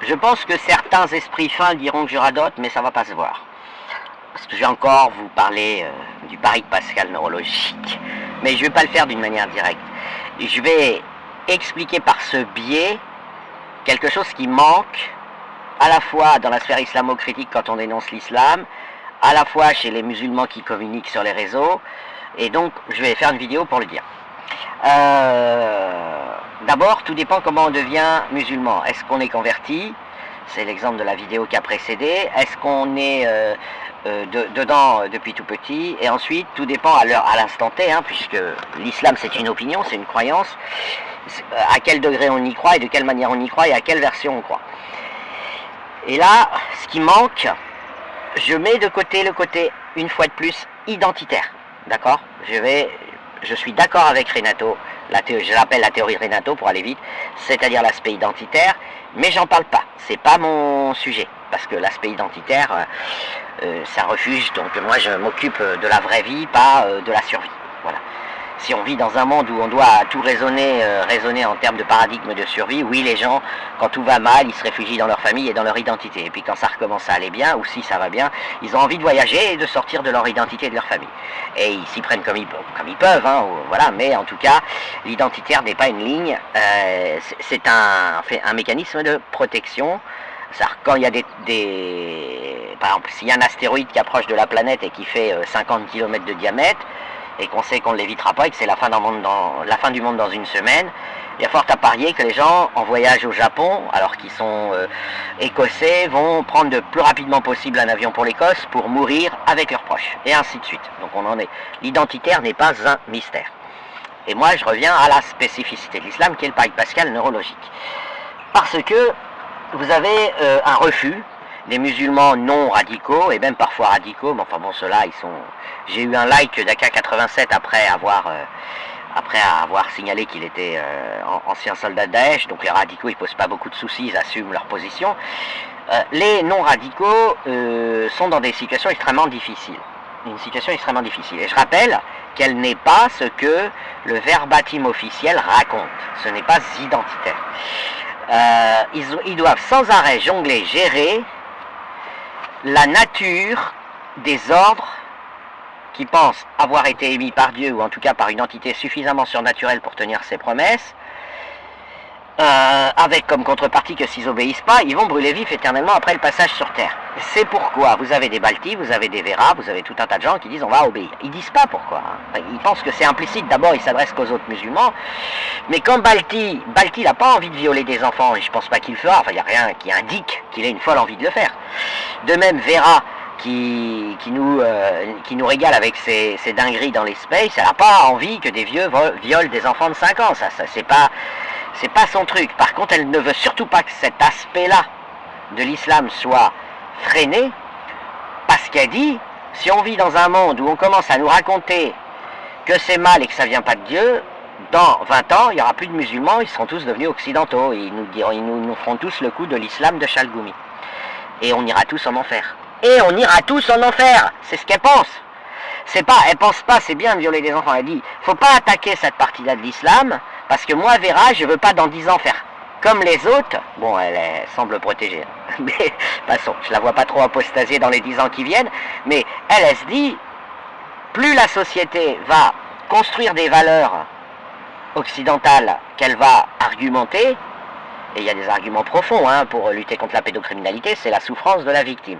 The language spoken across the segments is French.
Je pense que certains esprits fins diront que je radote, mais ça va pas se voir. Parce que je vais encore vous parler du pari de Pascal neurologique. Mais je ne vais pas le faire d'une manière directe. Je vais expliquer par ce biais quelque chose qui manque à la fois dans la sphère islamo-critique quand on dénonce l'islam, à la fois chez les musulmans qui communiquent sur les réseaux, et donc je vais faire une vidéo pour le dire. D'abord, tout dépend comment on devient musulman. Est-ce qu'on est converti? C'est l'exemple de la vidéo qui a précédé. Est-ce qu'on est dedans depuis tout petit? Et ensuite, tout dépend à l'instant T, hein, puisque l'islam c'est une opinion, c'est une croyance. À quel degré on y croit et de quelle manière on y croit et à quelle version on croit. Et là, ce qui manque, je mets de côté le côté, une fois de plus, identitaire. D'accord? Je suis d'accord avec Renato, je l'appelle la théorie de Renato pour aller vite, c'est-à-dire l'aspect identitaire, mais j'en parle pas, c'est pas mon sujet, parce que l'aspect identitaire, c'est un refuge, donc moi je m'occupe de la vraie vie, pas de la survie. Voilà. Si on vit dans un monde où on doit tout raisonner en termes de paradigme de survie, oui, les gens, quand tout va mal, ils se réfugient dans leur famille et dans leur identité. Et puis quand ça recommence à aller bien, ou si ça va bien, ils ont envie de voyager et de sortir de leur identité et de leur famille. Et ils s'y prennent comme ils peuvent, hein, voilà. Mais en tout cas, l'identitaire n'est pas une ligne, c'est un mécanisme de protection. Quand il y a par exemple, s'il y a un astéroïde qui approche de la planète et qui fait 50 km de diamètre, et qu'on sait qu'on ne l'évitera pas et que c'est la fin du monde dans une semaine, il y a fort à parier que les gens en voyage au Japon, alors qu'ils sont écossais, vont prendre le plus rapidement possible un avion pour l'Écosse pour mourir avec leurs proches, et ainsi de suite. Donc on en est. L'identitaire n'est pas un mystère. Et moi je reviens à la spécificité de l'islam qui est le pari de Pascal neurologique. Parce que vous avez un refus des musulmans non radicaux, et même parfois radicaux, mais enfin bon, ceux-là, j'ai eu un like d'AK87 après avoir signalé qu'il était ancien soldat de Daesh, donc les radicaux, ils posent pas beaucoup de soucis, ils assument leur position. Les non radicaux sont dans des situations extrêmement difficiles. Une situation extrêmement difficile. Et je rappelle qu'elle n'est pas ce que le verbatim officiel raconte. Ce n'est pas identitaire. Ils doivent sans arrêt jongler, gérer la nature des ordres qui pensent avoir été émis par Dieu, ou en tout cas par une entité suffisamment surnaturelle pour tenir ses promesses, avec comme contrepartie que s'ils obéissent pas, ils vont brûler vifs éternellement après le passage sur Terre. C'est pourquoi vous avez des Baltis, vous avez des Vera, vous avez tout un tas de gens qui disent on va obéir. Ils disent pas pourquoi, hein. Ils pensent que c'est implicite, d'abord ils s'adressent qu'aux autres musulmans, mais quand Balti n'a pas envie de violer des enfants, et je pense pas qu'il le fera, enfin il n'y a rien qui indique qu'il ait une folle envie de le faire. De même Vera, qui nous régale avec ses dingueries dans les spaces, elle n'a pas envie que des vieux violent des enfants de 5 ans, ça c'est pas son truc. Par contre, elle ne veut surtout pas que cet aspect-là de l'islam soit freiné, parce qu'elle dit, si on vit dans un monde où on commence à nous raconter que c'est mal et que ça vient pas de Dieu, dans 20 ans, il n'y aura plus de musulmans, ils seront tous devenus occidentaux, et ils nous feront tous le coup de l'islam de Chalgoumi. Et on ira tous en enfer. Et on ira tous en enfer, c'est ce qu'elle pense. Elle pense pas, c'est bien de violer des enfants, elle dit, faut pas attaquer cette partie-là de l'islam, parce que moi, Vera, je veux pas dans 10 ans faire comme les autres. Bon, elle semble protégée, mais passons, je la vois pas trop apostasier dans les 10 ans qui viennent, mais elle se dit, plus la société va construire des valeurs occidentales qu'elle va argumenter, et il y a des arguments profonds hein, pour lutter contre la pédocriminalité, c'est la souffrance de la victime.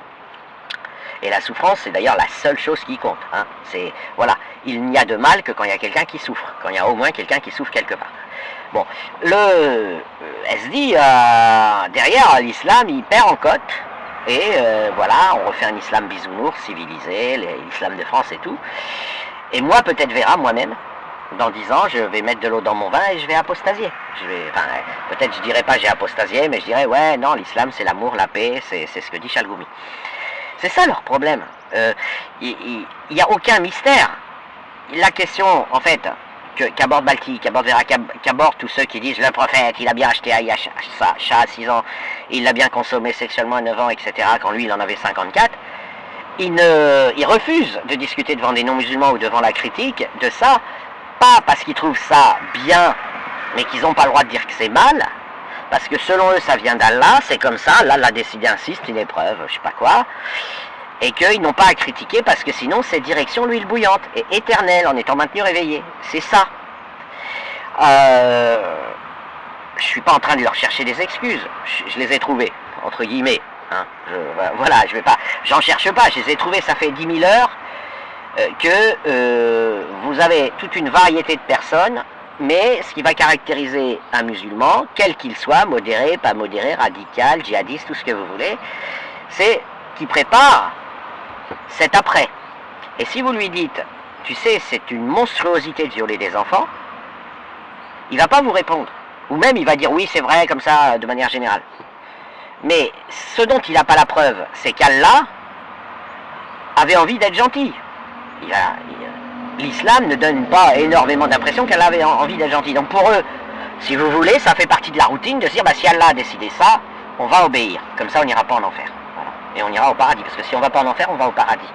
Et la souffrance, c'est d'ailleurs la seule chose qui compte. Hein. Voilà, il n'y a de mal que quand il y a quelqu'un qui souffre, quand il y a au moins quelqu'un qui souffre quelque part. Bon, elle se dit, derrière l'islam, il perd en cote, et voilà, on refait un islam bisounours, civilisé, l'islam de France et tout. Et moi, peut-être Vera, moi-même, dans 10 ans, je vais mettre de l'eau dans mon vin et je vais apostasier. Peut-être je dirais pas j'ai apostasié, mais je dirais, ouais, non, l'islam, c'est l'amour, la paix, c'est ce que dit Chalgoumi. C'est ça leur problème. Il n'y a aucun mystère. La question, en fait, qu'aborde Balti, qu'aborde Vera, qu'aborde tous ceux qui disent le prophète, il a bien acheté Aïcha à 6 ans, il l'a bien consommé sexuellement à 9 ans, etc., quand lui il en avait 54, il refuse de discuter devant des non-musulmans ou devant la critique de ça, pas parce qu'ils trouvent ça bien, mais qu'ils n'ont pas le droit de dire que c'est mal, parce que selon eux, ça vient d'Allah, c'est comme ça, Allah l'a décidé ainsi, c'est une épreuve, je sais pas quoi, et qu'ils n'ont pas à critiquer, parce que sinon, c'est direction l'huile bouillante, et éternelle, en étant maintenu réveillé. C'est ça. Je suis pas en train de leur chercher des excuses, je les ai trouvées, entre guillemets. Hein. Voilà, je vais pas, j'en cherche pas, je les ai trouvées, ça fait 10 000 heures que vous avez toute une variété de personnes, mais ce qui va caractériser un musulman, quel qu'il soit, modéré, pas modéré, radical, djihadiste, tout ce que vous voulez, c'est qu'il prépare cet après. Et si vous lui dites, tu sais, c'est une monstruosité de violer des enfants, il va pas vous répondre. Ou même il va dire oui, c'est vrai, comme ça, de manière générale. Mais ce dont il n'a pas la preuve, c'est qu'Allah avait envie d'être gentil. L'islam ne donne pas énormément d'impression qu'Allah avait envie d'être gentil. Donc pour eux, si vous voulez, ça fait partie de la routine de se dire, bah, si Allah a décidé ça, on va obéir. Comme ça, on n'ira pas en enfer. Voilà. Et on ira au paradis. Parce que si on ne va pas en enfer, on va au paradis.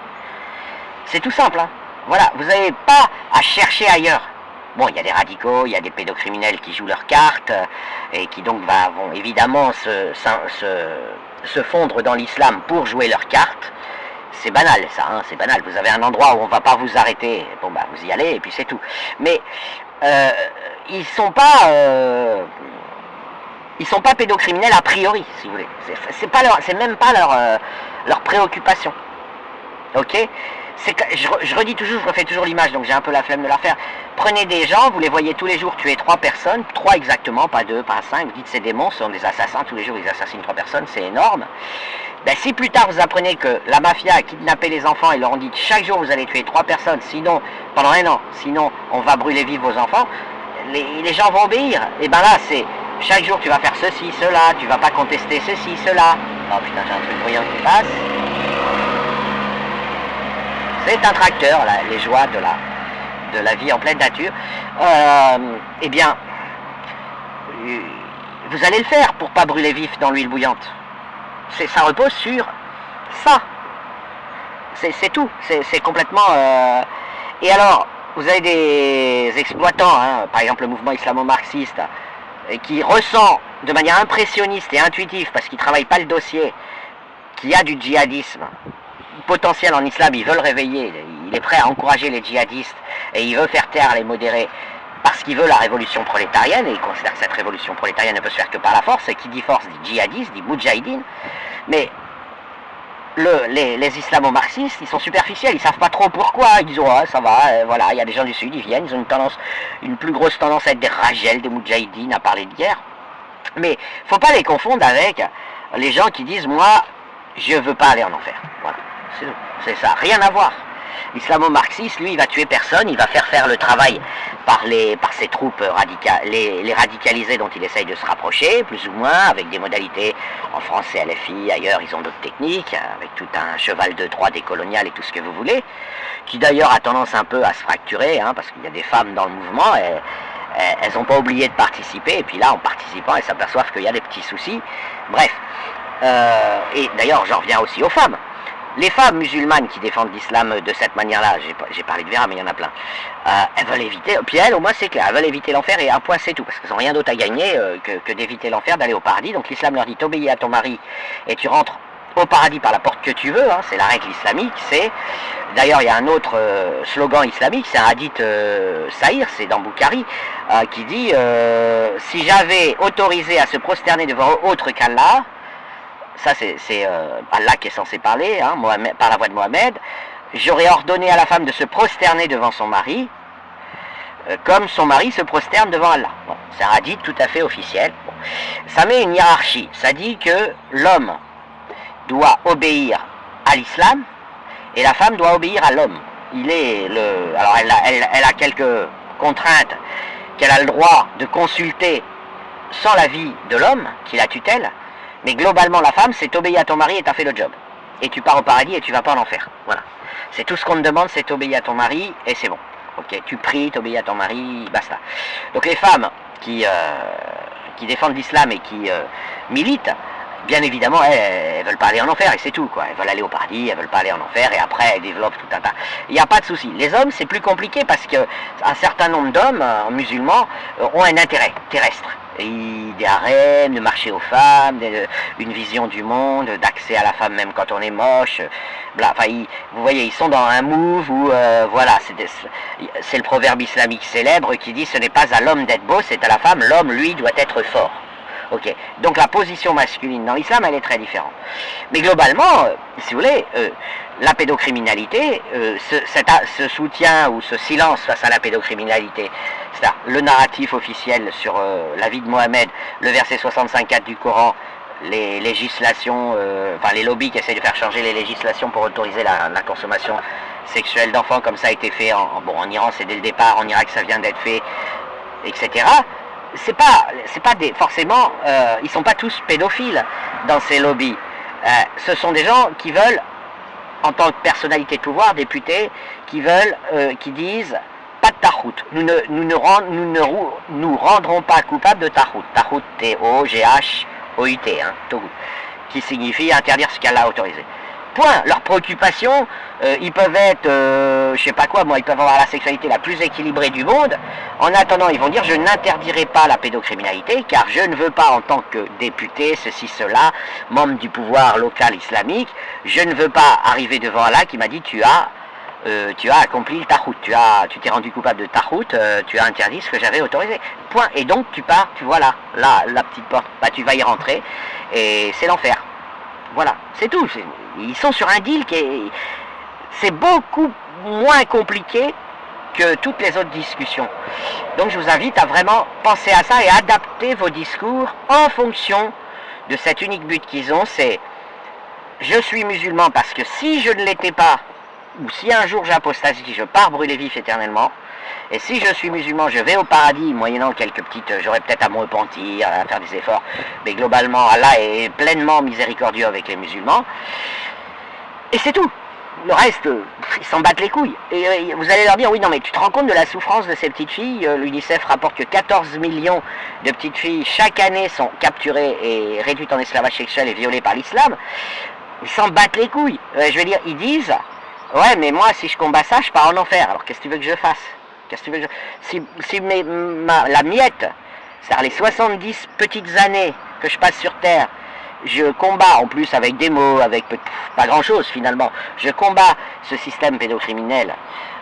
C'est tout simple. Hein. Voilà, vous n'avez pas à chercher ailleurs. Bon, il y a des radicaux, il y a des pédocriminels qui jouent leurs cartes et qui donc vont évidemment se fondre dans l'islam pour jouer leurs cartes. C'est banal ça, hein, c'est banal. Vous avez un endroit où on ne va pas vous arrêter, bon bah vous y allez et puis c'est tout. Mais ils sont pas pédocriminels a priori, si vous voulez. C'est même pas leur préoccupation. Ok? Je redis toujours, je refais toujours l'image, donc j'ai un peu la flemme de la faire. Prenez des gens, vous les voyez tous les jours tuer 3 personnes, 3 exactement, pas 2, pas 5, vous dites c'est des monstres, ce sont des assassins, tous les jours ils assassinent 3 personnes, c'est énorme. Ben, si plus tard vous apprenez que la mafia a kidnappé les enfants et leur ont dit chaque jour vous allez tuer 3 personnes, sinon, pendant 1 an, sinon on va brûler vivre vos enfants, les gens vont obéir. Et ben là c'est, chaque jour tu vas faire ceci, cela, tu vas pas contester ceci, cela. Oh putain, j'ai un truc bruyant qui passe. C'est un tracteur, là, les joies de la vie en pleine nature. Eh bien, vous allez le faire pour pas brûler vif dans l'huile bouillante. Ça repose sur ça. C'est tout. C'est complètement... Et alors, vous avez des exploitants, hein, par exemple le mouvement islamo-marxiste, qui ressent de manière impressionniste et intuitive, parce qu'ils ne travaillent pas le dossier, qu'il y a du djihadisme potentiel en islam, ils veulent réveiller, il est prêt à encourager les djihadistes et il veut faire taire les modérés parce qu'il veut la révolution prolétarienne et il considère que cette révolution prolétarienne ne peut se faire que par la force, et qui dit force dit djihadistes, dit moudjahidines. Mais les islamo-marxistes, ils sont superficiels, ils savent pas trop pourquoi, ils disent oh, ça va, voilà, il y a des gens du sud, ils viennent, ils ont une plus grosse tendance à être des ragels, des moudjahidines, à parler de guerre. Mais faut pas les confondre avec les gens qui disent moi je veux pas aller en enfer. Voilà. C'est ça, rien à voir. L'islamo-marxiste, lui, il va tuer personne, il va faire le travail par ses troupes les radicalisés dont il essaye de se rapprocher, plus ou moins, avec des modalités, en France c'est LFI, ailleurs ils ont d'autres techniques, avec tout un cheval de Troie décolonial et tout ce que vous voulez, qui d'ailleurs a tendance un peu à se fracturer, hein, parce qu'il y a des femmes dans le mouvement, elles n'ont pas oublié de participer, et puis là, en participant, elles s'aperçoivent qu'il y a des petits soucis. Bref, et d'ailleurs, j'en reviens aussi aux femmes. Les femmes musulmanes qui défendent l'islam de cette manière-là, j'ai parlé de Vera, mais il y en a plein, elles veulent éviter, puis elles, au moins c'est clair, elles veulent éviter l'enfer et un point c'est tout, parce qu'elles n'ont rien d'autre à gagner que d'éviter l'enfer, d'aller au paradis. Donc l'islam leur dit t'obéis à ton mari et tu rentres au paradis par la porte que tu veux, hein, c'est la règle islamique, d'ailleurs il y a un autre slogan islamique, c'est un hadith Sahir, c'est dans Bukhari, qui dit si j'avais autorisé à se prosterner devant autre qu'Allah, ça c'est Allah qui est censé parler, hein, par la voix de Mohammed, j'aurais ordonné à la femme de se prosterner devant son mari, comme son mari se prosterne devant Allah. Bon, c'est un hadith tout à fait officiel. Bon. Ça met une hiérarchie, ça dit que l'homme doit obéir à l'islam et la femme doit obéir à l'homme. Alors elle a quelques contraintes qu'elle a le droit de consulter sans l'avis de l'homme qui la tutelle. Mais globalement, la femme, c'est obéir à ton mari et t'as fait le job. Et tu pars au paradis et tu vas pas en enfer. Voilà. C'est tout ce qu'on te demande, c'est obéir à ton mari et c'est bon. Ok, tu pries, t'obéis à ton mari, basta. Donc les femmes qui défendent l'islam et qui militent, bien évidemment, elles veulent pas aller en enfer, et c'est tout, quoi. Elles veulent aller au paradis, elles veulent pas aller en enfer, et après, elles développent tout un tas. Il n'y a pas de souci. Les hommes, c'est plus compliqué, parce qu'un certain nombre d'hommes musulmans ont un intérêt terrestre. Des harems, de marcher aux femmes, une vision du monde, d'accès à la femme même quand on est moche. Enfin, vous voyez, ils sont dans un move où, voilà, c'est le proverbe islamique célèbre qui dit « ce n'est pas à l'homme d'être beau, c'est à la femme, l'homme, lui, doit être fort ». Ok, donc la position masculine dans l'islam, elle est très différente. Mais globalement, si vous voulez, la pédocriminalité, ce soutien ou ce silence face à la pédocriminalité, c'est-à-dire le narratif officiel sur la vie de Mohammed, le verset 65-4 du Coran, les législations, enfin les lobbies qui essayent de faire changer les législations pour autoriser la consommation sexuelle d'enfants, comme ça a été fait en Iran, c'est dès le départ, en Irak ça vient d'être fait, etc. C'est pas forcément, ils sont pas tous pédophiles dans ces lobbies. Ce sont des gens qui veulent, en tant que personnalité de pouvoir, députés, qui disent pas de tarout. Nous ne nous rendrons pas coupables de tarout. Tarout, T-O-G-H-O-U-T, hein, Togout, qui signifie interdire ce qu'Allah a autorisé. Point. Leurs préoccupations, ils peuvent être, je sais pas quoi, moi, ils peuvent avoir la sexualité la plus équilibrée du monde. En attendant, ils vont dire, je n'interdirai pas la pédocriminalité, car je ne veux pas, en tant que député, ceci, cela, membre du pouvoir local islamique, je ne veux pas arriver devant Allah qui m'a dit, tu as accompli le tarout, tu t'es rendu coupable de tarout, tu as interdit ce que j'avais autorisé. Point. Et donc, tu pars, tu vois là, la petite porte, bah, tu vas y rentrer, et c'est l'enfer. Voilà, c'est tout. Ils sont sur un deal c'est beaucoup moins compliqué que toutes les autres discussions. Donc je vous invite à vraiment penser à ça et adapter vos discours en fonction de cet unique but qu'ils ont, c'est je suis musulman parce que si je ne l'étais pas, ou si un jour j'apostasie, je pars brûler vif éternellement, et si je suis musulman, je vais au paradis, moyennant quelques petites, j'aurais peut-être à me repentir, à faire des efforts, mais globalement, Allah est pleinement miséricordieux avec les musulmans, et c'est tout. Le reste, ils s'en battent les couilles. Et vous allez leur dire, oui, non, mais tu te rends compte de la souffrance de ces petites filles? L'UNICEF rapporte que 14 millions de petites filles, chaque année, sont capturées et réduites en esclavage sexuel et violées par l'islam. Ils s'en battent les couilles. Je veux dire, ils disent, ouais, mais moi, si je combats ça, je pars en enfer. Alors, qu'est-ce que tu veux que je fasse? Qu'est-ce que tu veux que si la miette, c'est-à-dire les 70 petites années que je passe sur Terre, je combats, en plus avec des mots, avec pas grand-chose finalement, je combats ce système pédocriminel,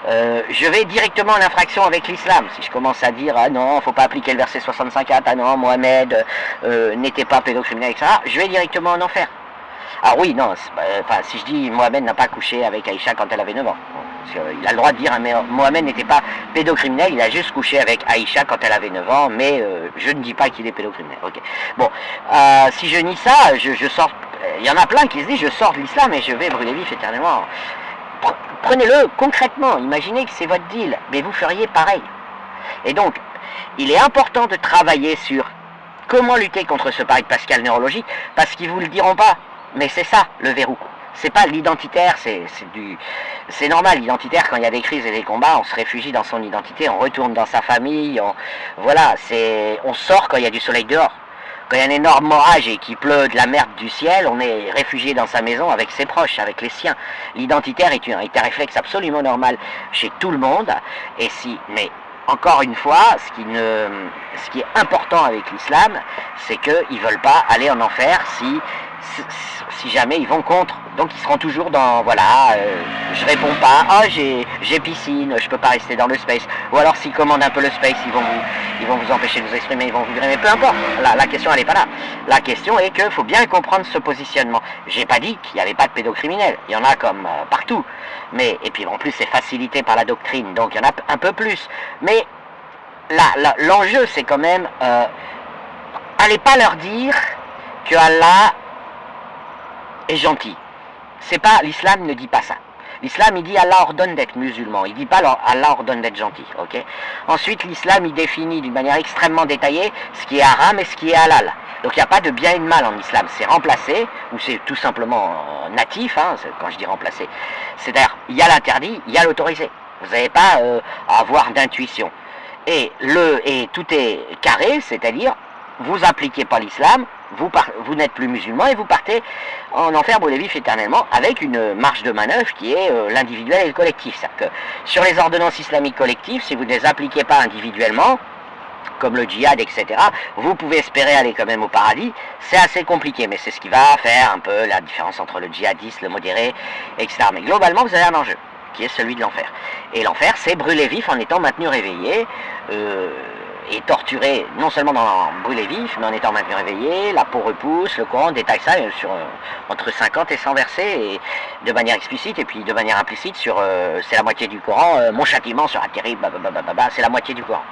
je vais directement en infraction avec l'islam. Si je commence à dire, ah non, faut pas appliquer le verset 65, ah non, Mohammed n'était pas pédocriminel, etc., je vais directement en enfer. Ah oui, non, enfin, si je dis Mohammed n'a pas couché avec Aïcha quand elle avait 9 ans, il a le droit de dire, hein, mais Mohammed n'était pas pédocriminel, il a juste couché avec Aïcha quand elle avait 9 ans, mais je ne dis pas qu'il est pédocriminel. Okay. Bon, si je nie ça, je sors, il y en a plein qui se disent, je sors de l'islam et je vais brûler vif éternellement. Prenez-le concrètement, imaginez que c'est votre deal, mais vous feriez pareil. Et donc, il est important de travailler sur comment lutter contre ce pari de Pascal neurologique, parce qu'ils vous le diront pas. Mais c'est ça, le verrou. C'est pas l'identitaire, c'est normal, l'identitaire, quand il y a des crises et des combats, on se réfugie dans son identité, on retourne dans sa famille, on sort quand il y a du soleil dehors. Quand il y a un énorme orage et qu'il pleut de la merde du ciel, on est réfugié dans sa maison avec ses proches, avec les siens. L'identitaire est un réflexe absolument normal chez tout le monde, mais encore une fois, ce qui est important avec l'islam, c'est qu'ils ne veulent pas aller en enfer si jamais ils vont contre. Donc ils seront toujours dans, je réponds pas, j'ai piscine, je peux pas rester dans le space. Ou alors s'ils commandent un peu le space, ils vont vous empêcher de vous exprimer, ils vont vous virer, mais peu importe. La question elle est pas là. La question est qu'il faut bien comprendre ce positionnement. J'ai pas dit qu'il n'y avait pas de pédocriminels, il y en a comme partout. Et puis en plus c'est facilité par la doctrine, donc il y en a un peu plus. Mais l'enjeu c'est quand même, allez pas leur dire que Allah est gentil. C'est pas, l'islam ne dit pas ça. L'islam il dit Allah ordonne d'être musulman, il dit pas Allah ordonne d'être gentil, ok? Ensuite l'islam il définit d'une manière extrêmement détaillée ce qui est haram et ce qui est halal. Donc il n'y a pas de bien et de mal en islam, c'est remplacé, ou c'est tout simplement natif, hein, quand je dis remplacé. C'est-à-dire, il y a l'interdit, il y a l'autorisé. Vous n'avez pas à avoir d'intuition. Et tout est carré, c'est-à-dire, vous appliquez pas l'islam, vous n'êtes plus musulman et vous partez en enfer brûlé vif éternellement avec une marge de manœuvre qui est l'individuel et le collectif. C'est-à-dire que sur les ordonnances islamiques collectives, si vous ne les appliquez pas individuellement, comme le djihad, etc., vous pouvez espérer aller quand même au paradis. C'est assez compliqué, mais c'est ce qui va faire un peu la différence entre le djihadiste, le modéré, etc. Mais globalement, vous avez un enjeu, qui est celui de l'enfer. Et l'enfer, c'est brûler vif en étant maintenu réveillé, et torturé, non seulement dans brûler vif, mais en étant maintenu réveillé, la peau repousse, le Coran détaille ça sur entre 50 et 100 versets, et de manière explicite, et puis de manière implicite sur, c'est la moitié du Coran, mon châtiment sera terrible, c'est la moitié du Coran.